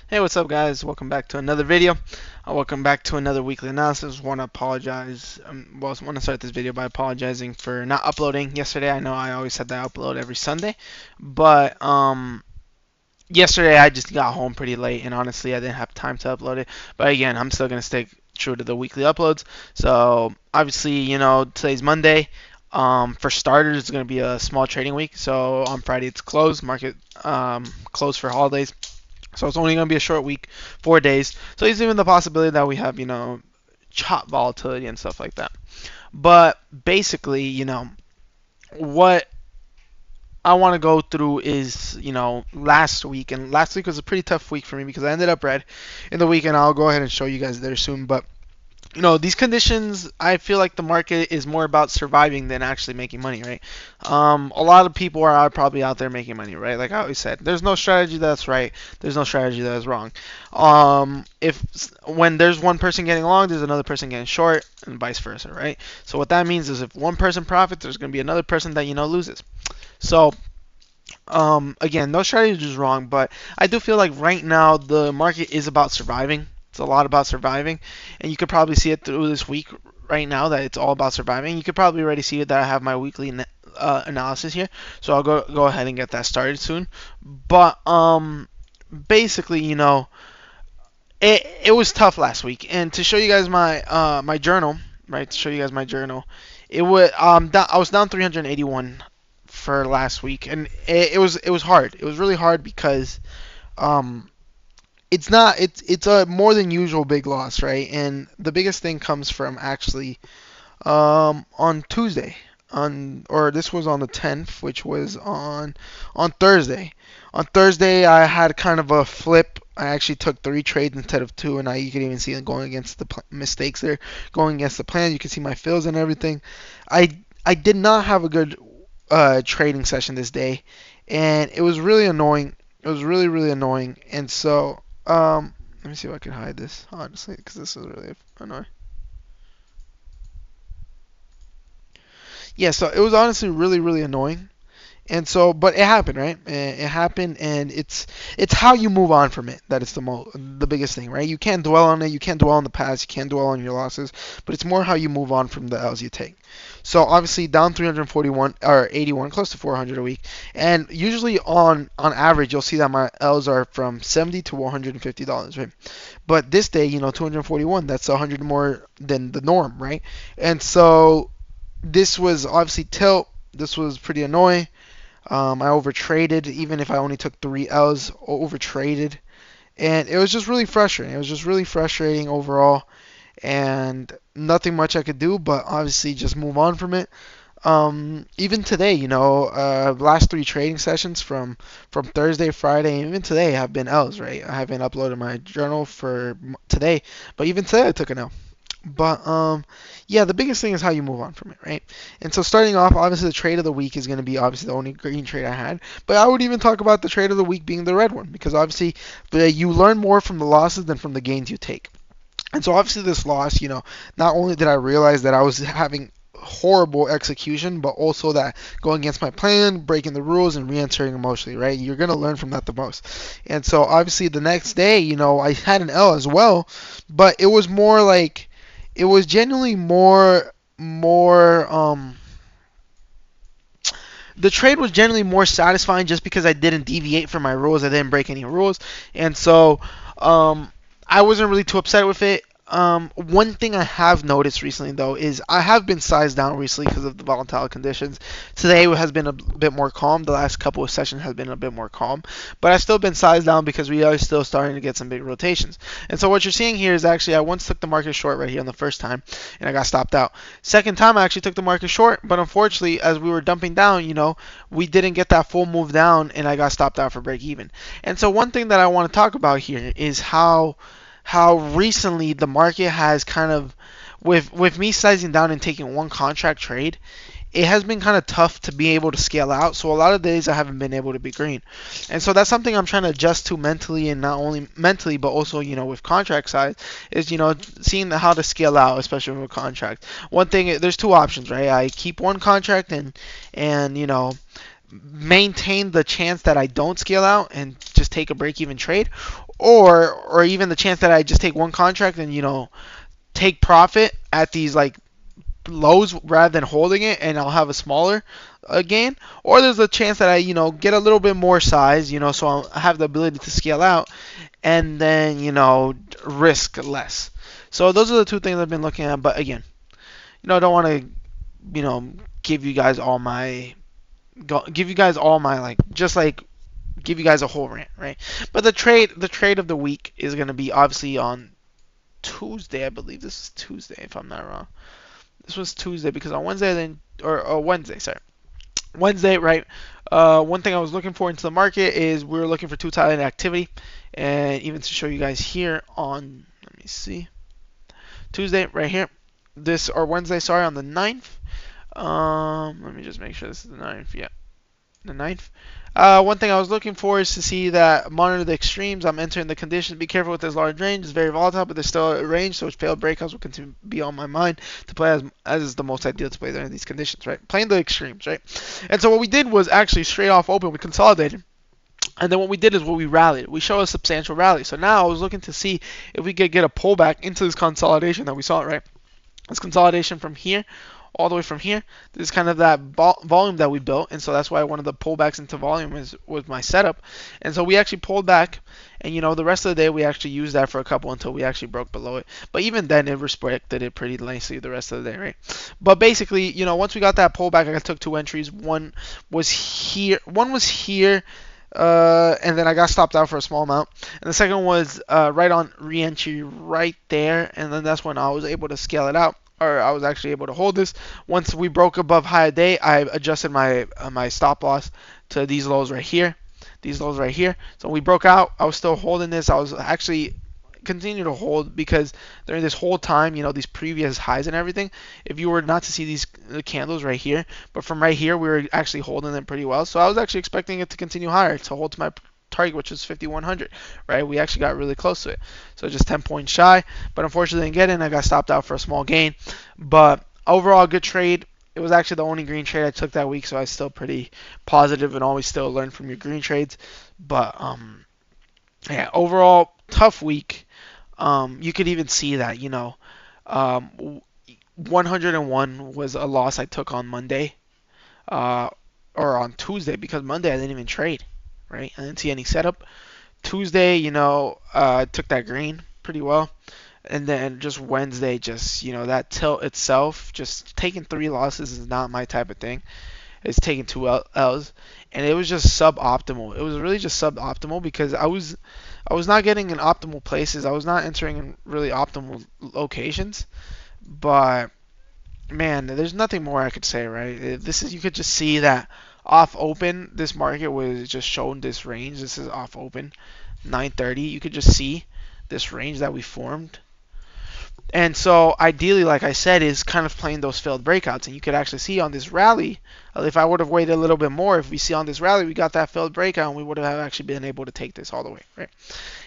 Hey, what's up, guys? Welcome back to another video. Welcome back to another weekly analysis. Want to apologize. Want to start this video by apologizing for not uploading yesterday. I know I always said that I upload every Sunday, but yesterday I just got home pretty late, and honestly, I didn't have time to upload it. But again, I'm still gonna stay true to the weekly uploads. So obviously, today's Monday. For starters, it's gonna be a small trading week. So on Friday it's closed, market closed for holidays. So it's only going to be a short week, 4 days. So there's even the possibility that we have, chop volatility and stuff like that. But basically, what I want to go through is, last week. And last week was a pretty tough week for me because I ended up red in the week, and I'll go ahead and show you guys there soon. But these conditions, I feel like the market is more about surviving than actually making money, right? A lot of people are probably out there making money, right? Like I always said, there's no strategy that's right. There's no strategy that is wrong. If when there's one person getting long, there's another person getting short, and vice versa, right? So what that means is if one person profits, there's going to be another person that loses. So again, no strategy is wrong, but I do feel like right now the market is about surviving. It's a lot about surviving, and you could probably see it through this week right now that it's all about surviving. You could probably already see it that I have my weekly analysis here, so I'll go ahead and get that started soon. But basically, it was tough last week, and to show you guys my journal, right? To show you guys my journal, it would I was down 381 for last week, and it was hard. It was really hard because um it's a more than usual big loss, right? And the biggest thing comes from actually on Tuesday, or this was on the 10th, which was on Thursday. On Thursday, I had kind of a flip. I actually took 3 trades instead of 2, and you can even see it going against the mistakes there, going against the plan. You can see my fills and everything. I did not have a good trading session this day, and it was really annoying. It was really really annoying, and so let me see if I can hide this honestly, because this is really annoying. Yeah, so it was honestly really really annoying. And so, but it happened, right? It happened, and it's how you move on from it that is the biggest thing, right? You can't dwell on it. You can't dwell on the past. You can't dwell on your losses. But it's more how you move on from the L's you take. So obviously down 341 or 81, close to 400 a week, and usually on average you'll see that my L's are from 70 to $150, right? But this day, 241, that's 100 more than the norm, right? And so this was obviously tilt. This was pretty annoying. I overtraded, even if I only took 3 L's, overtraded. And it was just really frustrating. It was just really frustrating overall. And nothing much I could do, but obviously just move on from it. Even today, last 3 trading sessions from Thursday, Friday, and even today have been L's, right? I haven't uploaded my journal for today, but even today I took an L. But yeah, the biggest thing is how you move on from it, right? And so starting off, obviously the trade of the week is going to be obviously the only green trade I had. But I would even talk about the trade of the week being the red one, because obviously you learn more from the losses than from the gains you take. And so obviously this loss, not only did I realize that I was having horrible execution, but also that going against my plan, breaking the rules, and re-entering emotionally, right? You're gonna learn from that the most. And so obviously the next day, I had an L as well, but it was more like it was genuinely more the trade was generally more satisfying just because I didn't deviate from my rules. I didn't break any rules, and so I wasn't really too upset with it. One thing I have noticed recently, though, is I have been sized down recently because of the volatile conditions. Today has been a bit more calm. The last couple of sessions has been a bit more calm, but I've still been sized down because we are still starting to get some big rotations. And so what you're seeing here is actually I once took the market short right here on the first time, and I got stopped out. Second time I actually took the market short, but unfortunately, as we were dumping down, we didn't get that full move down, and I got stopped out for break even. And so one thing that I want to talk about here is how recently the market has kind of, with me sizing down and taking one contract trade, it has been kind of tough to be able to scale out. So a lot of days I haven't been able to be green, and so that's something I'm trying to adjust to mentally, and not only mentally but also with contract size is seeing how to scale out, especially with a contract. One thing, there's two options, right? I keep one contract and maintain the chance that I don't scale out and just take a break even trade, or even the chance that I just take one contract and take profit at these like lows rather than holding it, and I'll have a smaller gain. Or there's a chance that I get a little bit more size, so I have the ability to scale out and then risk less. So those are the two things I've been looking at. But again, I don't want to give you guys all my like just like give you guys a whole rant, right? But the trade of the week is going to be obviously on Tuesday. I believe this is Tuesday, if I'm not wrong. This was Tuesday because on Wednesday then or Wednesday, sorry. Wednesday, right? One thing I was looking for into the market is we were looking for two Thailand activity, and even to show you guys here on, let me see, Tuesday right here, this or Wednesday, sorry, on the 9th. Let me just make sure this is the 9th. Yeah, the 9th. One thing I was looking for is to see that monitor the extremes. I'm entering the conditions. Be careful with this large range. It's very volatile, but there's still a range, so failed breakouts will continue to be on my mind to play as is the most ideal to play there in these conditions, right? Playing the extremes, right? And so what we did was actually straight off open, we consolidated. And then what we did is what we rallied. We showed a substantial rally. So now I was looking to see if we could get a pullback into this consolidation that we saw, right? This consolidation from here all the way from here. This is kind of that volume that we built, and so that's why one of the pullbacks into volume was my setup. And so we actually pulled back, and the rest of the day we actually used that for a couple until we actually broke below it. But even then, it respected it pretty nicely the rest of the day, right? But basically, once we got that pullback, I took two entries. One was here. And then I got stopped out for a small amount. And the second was right on re-entry right there, and then that's when I was able to scale it out, or I was actually able to hold this. Once we broke above high day, I adjusted my stop loss to these lows right here. These lows right here. So we broke out. I was still holding this. I was actually continue to hold because during this whole time, these previous highs and everything, if you were not to see these candles right here, but from right here, we were actually holding them pretty well. So I was actually expecting it to continue higher to hold to my target, which is 5,100, right? We actually got really close to it. So just 10 points shy, but unfortunately didn't get in. I got stopped out for a small gain, but overall good trade. It was actually the only green trade I took that week, so I was still pretty positive and always still learn from your green trades. But yeah, overall tough week. You could even see that, 101 was a loss I took on Monday, uh, or on Tuesday, because Monday I didn't even trade, right? I didn't see any setup. Tuesday, took that green pretty well. And then just Wednesday, just, that tilt itself, just taking three losses is not my type of thing. It's taking two L's, and it was just suboptimal. It was really just suboptimal because I was not getting in optimal places. I was not entering in really optimal locations. But man, there's nothing more I could say, right? This is, you could just see that off open, this market was just shown this range. This is off open, 930. You could just see this range that we formed. And so ideally, like I said, is kind of playing those failed breakouts. And you could actually see on this rally, if I would have waited a little bit more, if we see on this rally, we got that failed breakout, and we would have actually been able to take this all the way, right?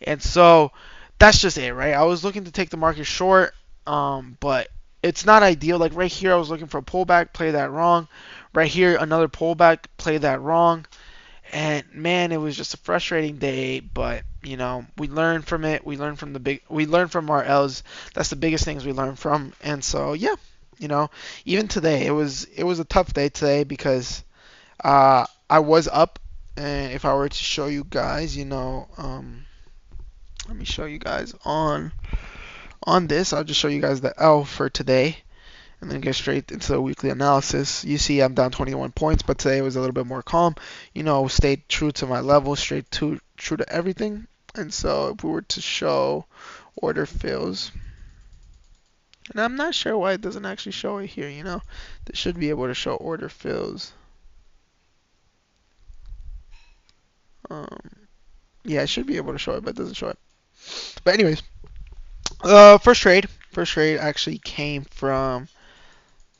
And so that's just it, right? I was looking to take the market short, but it's not ideal. Like right here, I was looking for a pullback, play that wrong. Right here, another pullback, play that wrong. And man, it was just a frustrating day, but we learned from it. We learned from our L's. That's the biggest things we learned from. And so yeah, even today, it was a tough day today because I was up. And if I were to show you guys, let me show you guys on this. I'll just show you guys the L for today, and then get straight into the weekly analysis. You see I'm down 21 points, but today was a little bit more calm. Stayed true to my level, true to everything. And so if we were to show order fills, and I'm not sure why it doesn't actually show it here, This should be able to show order fills. Um, yeah, it should be able to show it, but it doesn't show it. But anyways, first trade actually came from,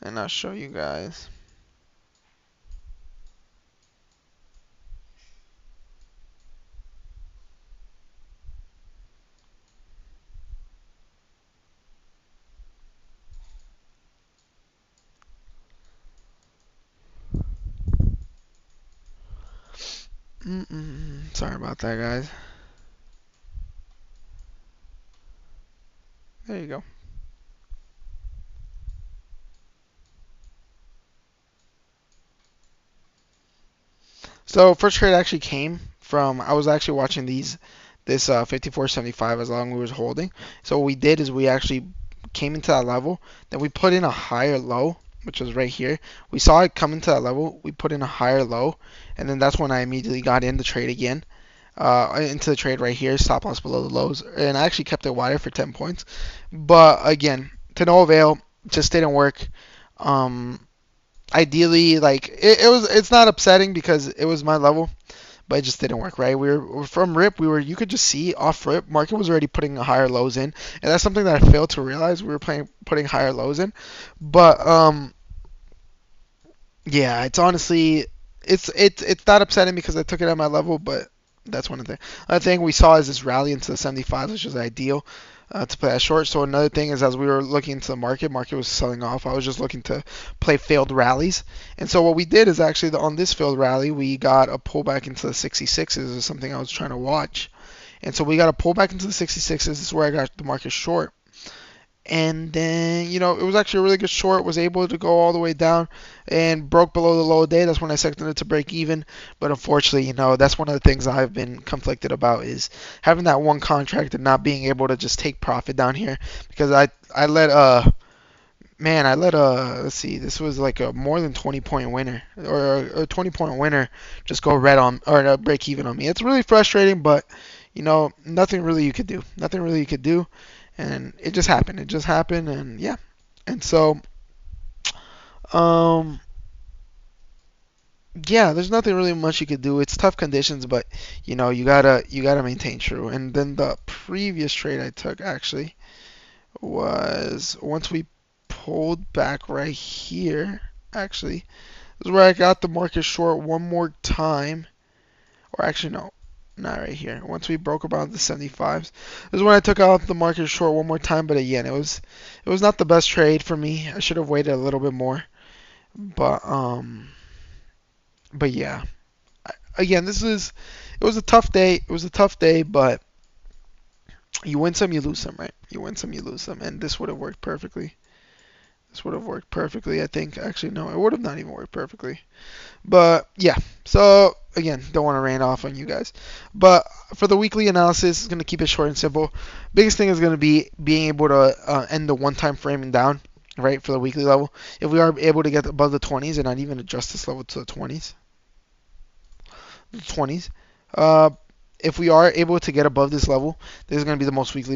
and I'll show you guys. Sorry about that, guys. There you go. So first trade actually came from, I was actually watching this 54.75 as long as we was holding. So what we did is we actually came into that level, then we put in a higher low, which was right here. We saw it come into that level, we put in a higher low, and then that's when I immediately got in the trade again. Into the trade right here, stop loss below the lows, and I actually kept it wider for 10 points. But again, to no avail, just didn't work. Um, Ideally, like it's not upsetting because it was my level, but it just didn't work, right? We were from rip, you could just see off rip, market was already putting higher lows in, and that's something that I failed to realize. We were putting higher lows in, but yeah, it's honestly, it's not upsetting because I took it at my level, but that's one of the things. Another thing we saw is this rally into the 75s, which is ideal to play that short. So another thing is as we were looking into the market was selling off. I was just looking to play failed rallies, and so what we did is actually on this failed rally we got a pullback into the 66s. Is something I was trying to watch, and so we got a pullback into the 66s. This is where I got the market short. And then, it was actually a really good short. Was able to go all the way down and broke below the low day. That's when I expected it to break even. But unfortunately, that's one of the things I've been conflicted about is having that one contract and not being able to just take profit down here because I let let's see, this was like a more than 20-point winner or a 20-point winner just go red on or break even on me. It's really frustrating, but nothing really you could do. Nothing really you could do. And it just happened. It just happened, and yeah. And so, um, yeah, there's nothing really much you could do. It's tough conditions, but you gotta maintain true. And then the previous trade I took actually was once we pulled back right here. Actually, this is where I got the market short one more time. Or actually, no, not right here. Once we broke about the 75s, this is when I took out the market short one more time. But again, it was not the best trade for me. I should have waited a little bit more. But yeah. Again, it was a tough day. It was a tough day, but you win some, you lose some, right? You win some, you lose some, and this would have worked perfectly. This would have worked perfectly, I think. Actually, no, it would have not even worked perfectly. But yeah, so again, don't want to rain off on you guys. But for the weekly analysis, it's going to keep it short and simple. Biggest thing is going to be being able to end the one-time framing down, right, for the weekly level. If we are able to get above the 20s and not even adjust this level to the 20s, uh, if we are able to get above this level, this is going to be the most weekly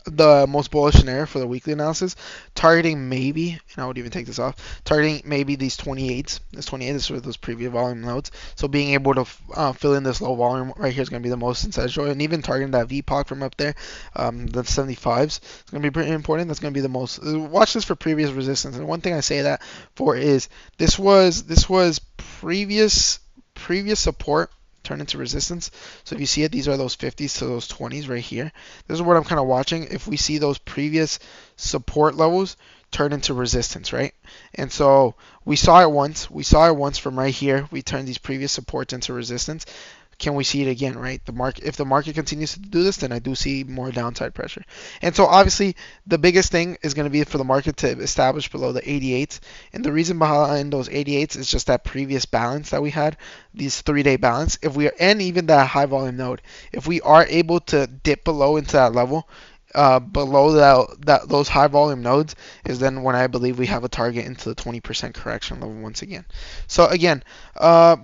the most bullish scenario for the weekly analysis, targeting maybe, and I would even take this off, targeting maybe these 28s. This 28 is sort of those previous volume nodes. So being able to fill in this low volume right here is going to be the most essential, and even targeting that VPOC from up there, the 75s, it's going to be pretty important. That's going to be the most. Watch this for previous resistance. And one thing I say that for is this was previous support turn into resistance. So if you see it, these are those 50s to those 20s right here. This is what I'm kind of watching. If we see those previous support levels turn into resistance, right? And so we saw it once. We saw it once from right here. We turned these previous supports into resistance. Can we see it again, right? If the market continues to do this, then I do see more downside pressure. And so obviously the biggest thing is going to be for the market to establish below the 88s. And the reason behind those 88s is just that previous balance that we had, these 3-day balance. And even that high volume node, if we are able to dip below into that level, below those high volume nodes is then when I believe we have a target into the 20% correction level once again. So again,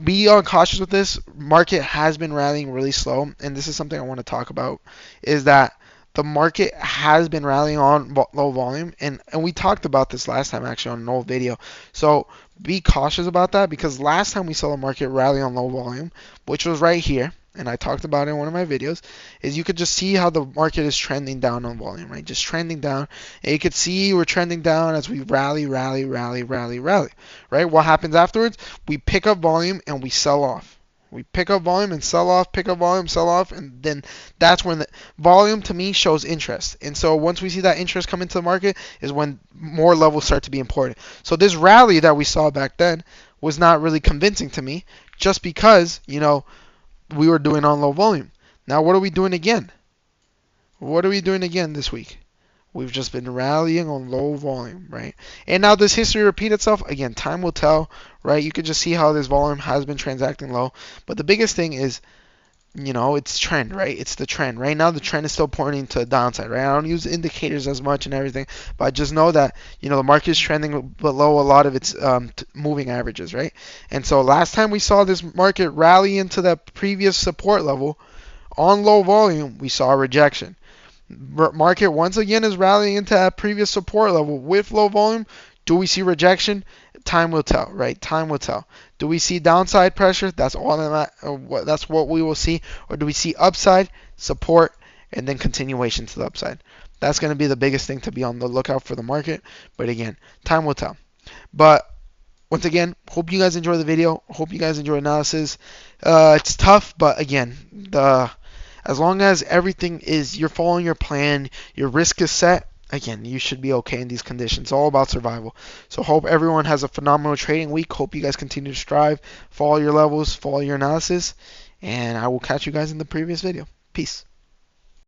be cautious with this. Market has been rallying really slow, and this is something I want to talk about, is that the market has been rallying on low volume, and we talked about this last time actually on an old video. So be cautious about that because last time we saw the market rally on low volume, which was right here, and I talked about it in one of my videos, is you could just see how the market is trending down on volume, right? Just trending down. And you could see we're trending down as we rally, right? What happens afterwards? We pick up volume and we sell off. We pick up volume and sell off, pick up volume, sell off, and then that's when the volume to me shows interest. And so once we see that interest come into the market is when more levels start to be important. So this rally that we saw back then was not really convincing to me just because, we were doing on low volume. Now what are we doing again? What are we doing again this week? We've just been rallying on low volume, right? And now does history repeat itself? Again, time will tell, right? You could just see how this volume has been transacting low. But the biggest thing is, it's trend, right? It's the trend. Right now, the trend is still pointing to the downside, right? I don't use indicators as much and everything, but I just know that, the market is trending below a lot of its moving averages, right? And so last time we saw this market rally into that previous support level on low volume, we saw a rejection. Market once again is rallying into that previous support level with low volume. Do we see rejection? Time will tell, right? Time will tell. Do we see downside pressure? That's all that's what we will see. Or do we see upside, support, and then continuation to the upside? That's going to be the biggest thing to be on the lookout for the market. But again, time will tell. But once again, hope you guys enjoy the video. Hope you guys enjoy analysis. It's tough, but again, as long as everything is you're following your plan, your risk is set, again, you should be okay in these conditions. It's all about survival. So hope everyone has a phenomenal trading week. Hope you guys continue to strive, follow your levels, follow your analysis, and I will catch you guys in the previous video. Peace.